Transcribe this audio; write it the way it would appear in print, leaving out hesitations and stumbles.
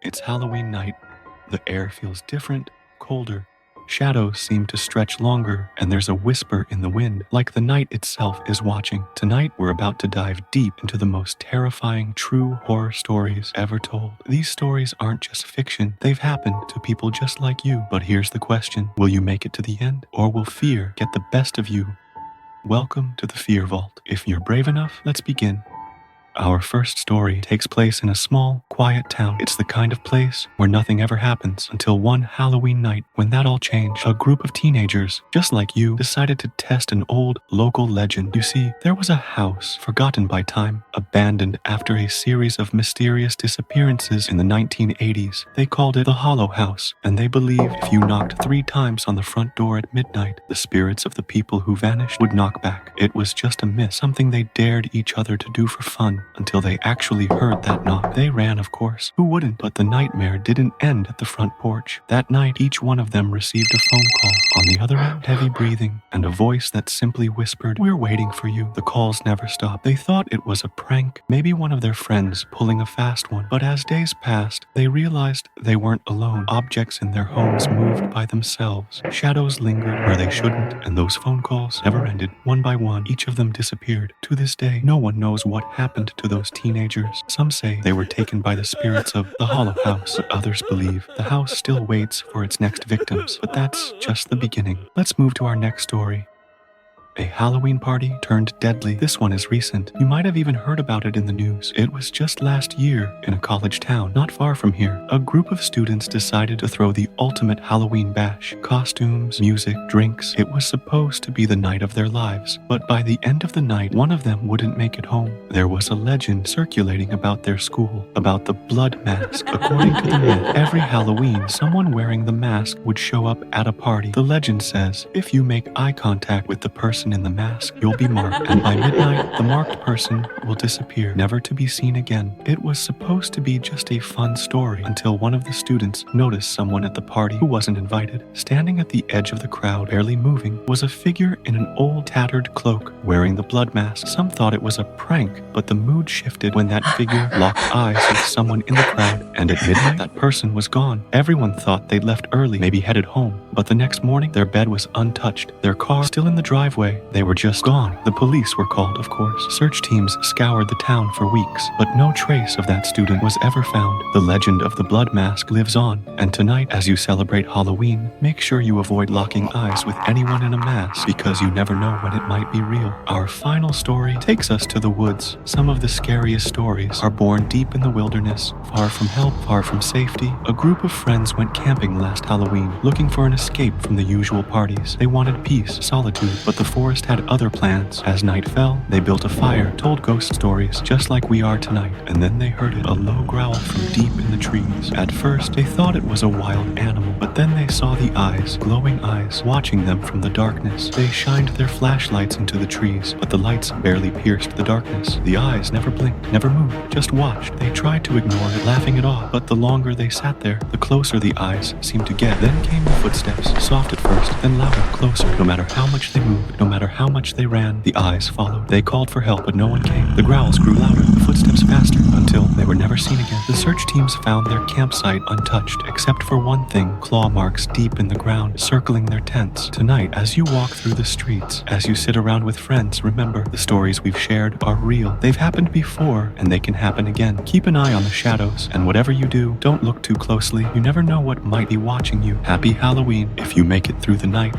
It's Halloween night. The air feels different, colder. Shadows seem to stretch longer, and there's a whisper in the wind, like the night itself is watching. Tonight, we're about to dive deep into the most terrifying true horror stories ever told. These stories aren't just fiction, they've happened to people just like you. But here's the question: will you make it to the end, or will fear get the best of you? Welcome to the Fear Vault. If you're brave enough, let's begin. Our first story takes place in a small, quiet town. It's the kind of place where nothing ever happens until one Halloween night. When that all changed, a group of teenagers, just like you, decided to test an old local legend. You see, there was a house forgotten by time, abandoned after a series of mysterious disappearances in the 1980s. They called it the Hollow House, and they believed if you knocked 3 times on the front door at midnight, the spirits of the people who vanished would knock back. It was just a myth, something they dared each other to do for fun. Until they actually heard that knock. They ran, of course. Who wouldn't? But the nightmare didn't end at the front porch. That night, each one of them received a phone call. On the other end, heavy breathing, and a voice that simply whispered, "We're waiting for you." The calls never stopped. They thought it was a prank, maybe one of their friends pulling a fast one. But as days passed, they realized they weren't alone. Objects in their homes moved by themselves. Shadows lingered where they shouldn't, and those phone calls never ended. One by one, each of them disappeared. To this day, no one knows what happened to those teenagers. Some say they were taken by the spirits of the Hollow House, but others believe the house still waits for its next victims. But that's just the beginning. Let's move to our next story. A Halloween party turned deadly. This one is recent. You might have even heard about it in the news. It was just last year in a college town not far from here. A group of students decided to throw the ultimate Halloween bash. Costumes, music, drinks. It was supposed to be the night of their lives. But by the end of the night, one of them wouldn't make it home. There was a legend circulating about their school, about the blood mask. According to the myth, every Halloween, someone wearing the mask would show up at a party. The legend says, if you make eye contact with the person in the mask, you'll be marked, and by midnight, the marked person will disappear, never to be seen again. It was supposed to be just a fun story until one of the students noticed someone at the party who wasn't invited. Standing at the edge of the crowd, barely moving, was a figure in an old tattered cloak, wearing the blood mask. Some thought it was a prank, but the mood shifted when that figure locked eyes with someone in the crowd, and at midnight, that person was gone. Everyone thought they'd left early, maybe headed home, but the next morning, their bed was untouched, their car still in the driveway. They were just gone. The police were called, of course. Search teams scoured the town for weeks, but no trace of that student was ever found. The legend of the blood mask lives on, and tonight, as you celebrate Halloween, make sure you avoid locking eyes with anyone in a mask, because you never know when it might be real. Our final story takes us to the woods. Some of the scariest stories are born deep in the wilderness, far from help, far from safety. A group of friends went camping last Halloween, looking for an escape from the usual parties. They wanted peace, solitude, but the forest had other plans. As night fell, they built a fire, told ghost stories, just like we are tonight, and then they heard it, a low growl from deep in the trees. At first, they thought it was a wild animal, but then they saw the eyes, glowing eyes, watching them from the darkness. They shined their flashlights into the trees, but the lights barely pierced the darkness. The eyes never blinked, never moved, just watched. They tried to ignore it, laughing it off, but the longer they sat there, the closer the eyes seemed to get. Then came the footsteps, soft at first, then louder, closer. No matter how much they moved, no matter how much they ran, the eyes followed. They called for help, but no one came. The growls grew louder, the footsteps faster, until they were never seen again. The search teams found their campsite untouched, except for one thing: claw marks deep in the ground, circling their tents. Tonight, as you walk through the streets, as you sit around with friends, remember, the stories we've shared are real. They've happened before, and they can happen again. Keep an eye on the shadows, and whatever you do, don't look too closely. You never know what might be watching you. Happy Halloween if you make it through the night.